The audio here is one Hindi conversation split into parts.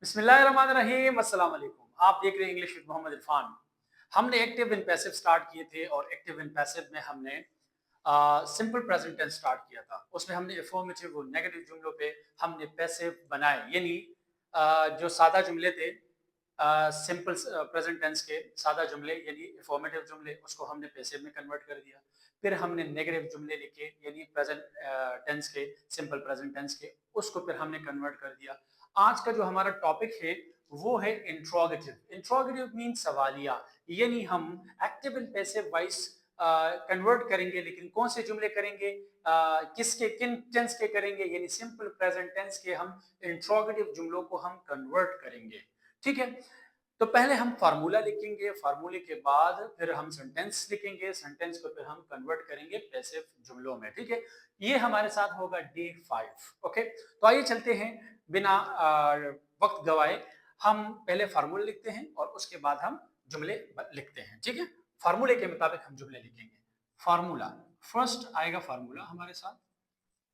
बिस्मिल्लाहिर्रहमानिर्रहीम, अस्सलाम वालेकुम। आप देख रहे हैं इंग्लिश विद मोहम्मद इरफान। हमने एक्टिव एंड पैसिव स्टार्ट किए थे और एक्टिव एंड पैसिव में हमने सिंपल प्रेजेंट टेंस स्टार्ट किया था। उसमें हमने अफर्मेटिव और नेगेटिव जुमलों पे हमने पैसिव बनाए, यानी जो सादा जुमले थे सिंपल प्रेजेंट टेंस के सादा जुमले यानी अफर्मेटिव जुमले, उसको हमने पैसिव में कन्वर्ट कर दिया। फिर हमने नेगेटिव जुमले लिखे यानी प्रेजेंट टेंस के सिंपल प्रेजेंट टेंस के, उसको फिर हमने कन्वर्ट कर दिया। आज का जो हमारा टॉपिक है वो है इंट्रोगेटिव। इंट्रोगेटिव मीन सवालिया, यानी हम active and passive voice convert करेंगे, लेकिन कौन से जुमले करेंगे, किसके किन टेंस के करेंगे, यानी सिंपल प्रेजेंट टेंस के हम इंट्रोगेटिव जुमलों को हम कन्वर्ट करेंगे। ठीक है, तो पहले हम फार्मूला लिखेंगे, फार्मूले के बाद फिर हम सेंटेंस लिखेंगे, सेंटेंस को फिर हम कन्वर्ट करेंगे पैसिव जुमलों में। ठीक है, ये हमारे साथ होगा डे 5। ओके, तो आइए चलते हैं बिना वक्त गवाए। हम पहले फार्मूला लिखते हैं और उसके बाद हम जुमले लिखते हैं। ठीक है, फार्मूले के मुताबिक हम जुमले लिखेंगे। फार्मूला, फर्स्ट आएगा फार्मूला हमारे साथ,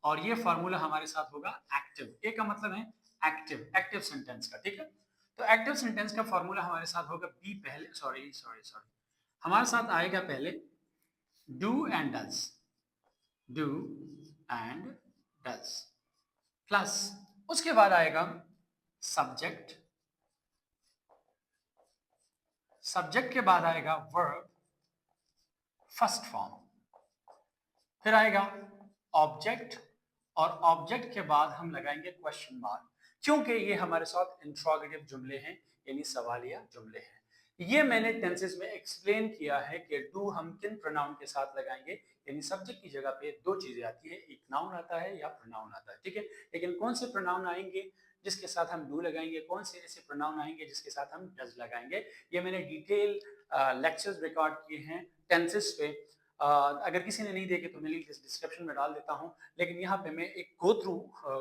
और ये फार्मूला हमारे साथ होगा एक्टिव। ए का मतलब है एक्टिव, एक्टिव सेंटेंस का। ठीक है, तो एक्टिव सेंटेंस का फार्मूला हमारे साथ होगा बी पहले, सॉरी सॉरी सॉरी, हमारे साथ आएगा पहले do and does, do and does, plus उसके बाद आएगा सब्जेक्ट, सब्जेक्ट के बाद आएगा वर्ब फर्स्ट फॉर्म, फिर आएगा ऑब्जेक्ट, और ऑब्जेक्ट के बाद हम लगाएंगे क्वेश्चन मार्क, क्योंकि ये हमारे साथ इंट्रोगेटिव जुमले हैं यानी सवालिया जुमले हैं। ये मैंने टेंसेस में एक्सप्लेन किया है कि डू हम किन प्रोनाउन के साथ लगाएंगे, यानी सब्जेक्ट की जगह पे दो चीजें आती है, एक नाउन आता है या प्रोनाउन आता है। ठीक है, लेकिन कौन से प्रोनाउन आएंगे जिसके साथ हम डू लगाएंगे, कौन से ऐसे प्रोनाउन आएंगे जिसके साथ हम डज लगाएंगे, ये मैंने डिटेल लेक्चर्स रिकॉर्ड किए हैं टेंसेस पे। अगर किसी ने नहीं देखे तो मैं लिंक डिस्क्रिप्शन में डाल देता हूँ, लेकिन यहाँ पे मैं एक गो थ्रू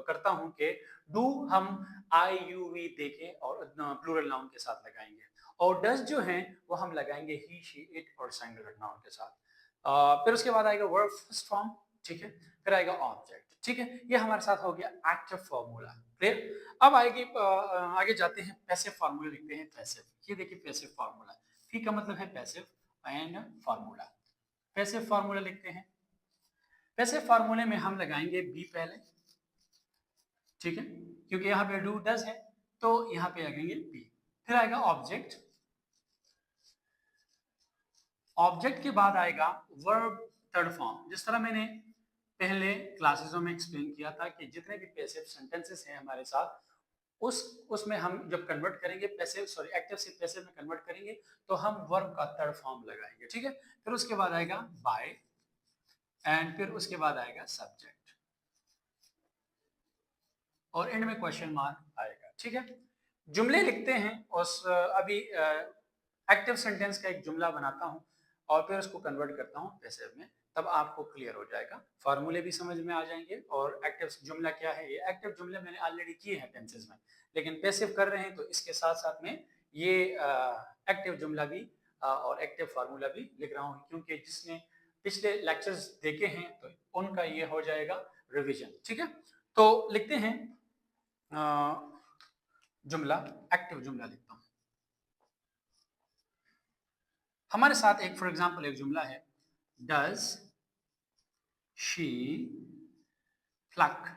करता हूँ कि डू हम आई यू वी देके और प्लूरल नाउन के साथ लगाएंगे, और डज जो है वो हम लगाएंगे ही शी इट और सिंगुलर नाउन के साथ। फिर उसके बाद आएगा वर्ब फर्स्ट फॉर्म। ठीक है, फिर आएगा ऑब्जेक्ट। ठीक है, ये हमारे साथ हो गया एक्टिव फॉर्मूला। क्लियर? अब आएगी आगे जाते हैं, पैसिव फार्मूला लिखते हैं। पैसिव, ये देखिए पैसिव फार्मूला, पी का मतलब है passive and formula. Passive formula लिखते हैं। पैसिव फार्मूले में हम लगाएंगे बी पहले, ठीक है, क्योंकि यहाँ पे डू डज है तो यहाँ पे लगाएंगे बी। फिर आएगा ऑब्जेक्ट, ऑब्जेक्ट के बाद आएगा वर्ब थर्ड फॉर्म। जिस तरह मैंने पहले क्लासेसों में एक्सप्लेन किया था कि जितने भी पैसिव सेंटेंसेस हैं हमारे साथ, उसमें हम जब कन्वर्ट करेंगे पैसिव, सॉरी एक्टिव से पैसिव में कन्वर्ट करेंगे तो हम वर्ब का थर्ड फॉर्म लगाएंगे। ठीक है, फिर उसके बाद आएगा बाय, एंड फिर उसके बाद आएगा सब्जेक्ट, और एंड में क्वेश्चन मार्क आएगा। ठीक है, जुमले लिखते हैं, उस अभी एक्टिव सेंटेंस का एक जुमला बनाता हूं और फिर उसको कन्वर्ट करता हूं पैसिव में, तब आपको क्लियर हो जाएगा, फार्मूले भी समझ में आ जाएंगे और एक्टिव जुमला क्या है। ये एक्टिव जुमले मैंने ऑलरेडी किए हैं टेंसेस में, लेकिन पैसिव कर रहे हैं तो इसके साथ साथ में ये एक्टिव जुमला भी और एक्टिव फार्मूला भी लिख रहा हूँ, क्योंकि जिसने पिछले लेक्चर्स देखे हैं तो उनका ये हो जाएगा रिवीजन। ठीक है, तो लिखते हैं जुमला, एक्टिव जुमला लिखता हूं। हमारे साथ एक फॉर एग्जांपल एक जुमला है, does she pluck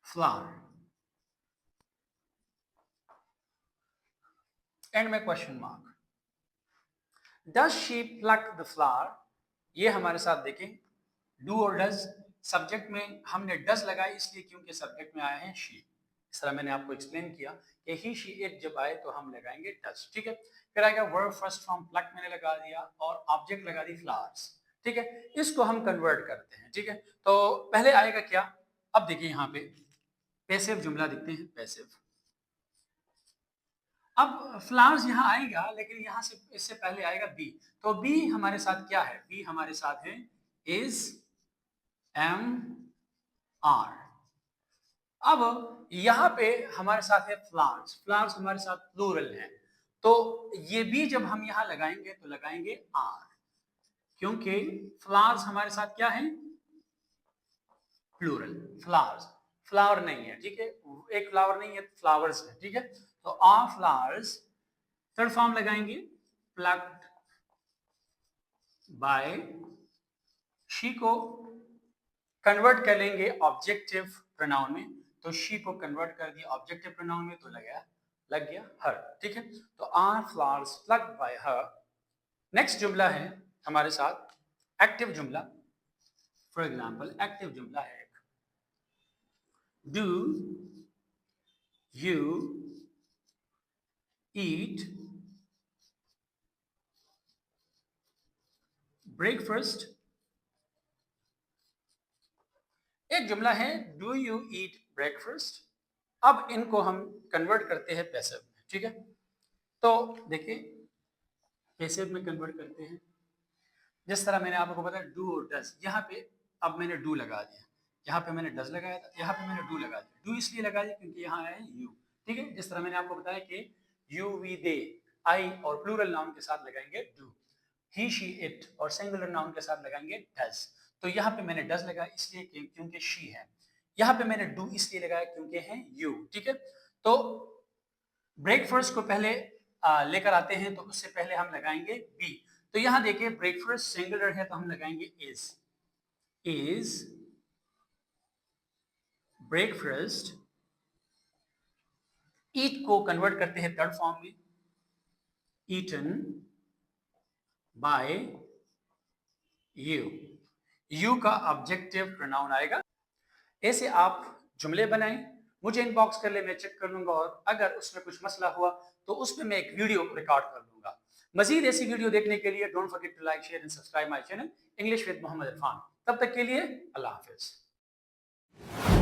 flower, and में question mark. Does she pluck the flower, ये हमारे साथ देखें डू और डज, सब्जेक्ट में हमने डज लगाया इसलिए क्योंकि सब्जेक्ट में आया है शी। इस तरह मैंने आपको एक्सप्लेन किया कि ही शी इट जब आए तो हम लगाएंगे डज। ठीक है, फिर आएगा वर्ब फर्स्ट फॉर्म, प्लक मैंने लगा दिया और ऑब्जेक्ट लगा दी फ्लावर्स। ठीक है, इसको हम कन्वर्ट करते हैं। ठीक है, तो पहले आएगा क्या, अब देखिए यहाँ पे पैसिव जुमला दिखते हैं, पैसिव। अब फ्लावर्स यहाँ आएगा, लेकिन यहाँ से इससे पहले आएगा बी, तो बी हमारे साथ क्या है, बी हमारे साथ है इज एम आर। अब यहाँ पे हमारे साथ है फ्लावर्स, फ्लावर्स हमारे साथ प्लूरल है, तो ये भी जब हम यहाँ लगाएंगे तो लगाएंगे आर, क्योंकि फ्लावर्स हमारे साथ क्या है, प्लूरल फ्लावर्स। फ्लावर नहीं है, ठीक है, एक फ्लावर नहीं है, फ्लावर्स है, ठीक है। तो आर फ्लावर्स, थर्ड फॉर्म लगाएंगे प्लक्ड बाय, शी को कन्वर्ट कर लेंगे ऑब्जेक्टिव प्रोनाउन में, तो शी को कन्वर्ट कर दिया ऑब्जेक्टिव प्रोनाउन में, तो लग गया हर, ठीक है। तो are flowers plucked by her. Next जुमला है हमारे साथ एक्टिव जुमला। फॉर एग्जाम्पल एक्टिव जुमला है, डू यू ईट ब्रेकफास्ट। एक जुमला है डू यू ईट ब्रेकफास्ट। अब इनको हम कन्वर्ट करते हैं पैसिव में, ठीक है। तो देखिए पैसिव में कन्वर्ट करते हैं, जिस तरह मैंने आपको बताया डू और डज, यहाँ पे अब मैंने डू लगा दिया, यहाँ पे मैंने डज लगाया था, यहाँ पे मैंने डू लगा दिया। डू इसलिए लगा दिया क्योंकि यहाँ आया है यू, ठीक है। जिस तरह मैंने आपको बताया कि यू वी दे, आई और प्लूरल नाउन के साथ लगाएंगे डू, ही शी इट और सिंगुलर नाउन के साथ लगाएंगे डज। तो यहाँ पे मैंने डज लगाया इसलिए क्योंकि शी है, यहाँ पे मैंने डू इसलिए लगाया क्योंकि है यू, ठीक है। तो ब्रेकफास्ट को पहले लेकर आते हैं, तो उससे पहले हम लगाएंगे बी। तो यहां देखिए ब्रेकफास्ट सिंगुलर है तो हम लगाएंगे इज ब्रेकफास्ट। ईट को कन्वर्ट करते हैं थर्ड फॉर्म में, ईटन बाय यू का ऑब्जेक्टिव प्रोनाउन आएगा। ऐसे आप जुमले बनाएं, मुझे इनबॉक्स कर ले, मैं चेक कर लूंगा, और अगर उसमें कुछ मसला हुआ तो उसमें मैं एक वीडियो रिकॉर्ड कर लूंगा। मजीद ऐसी वीडियो देखने के लिए don't forget to like share and subscribe my channel English with Mohammad Irfan. तब तक के लिए अल्लाह हाफिज।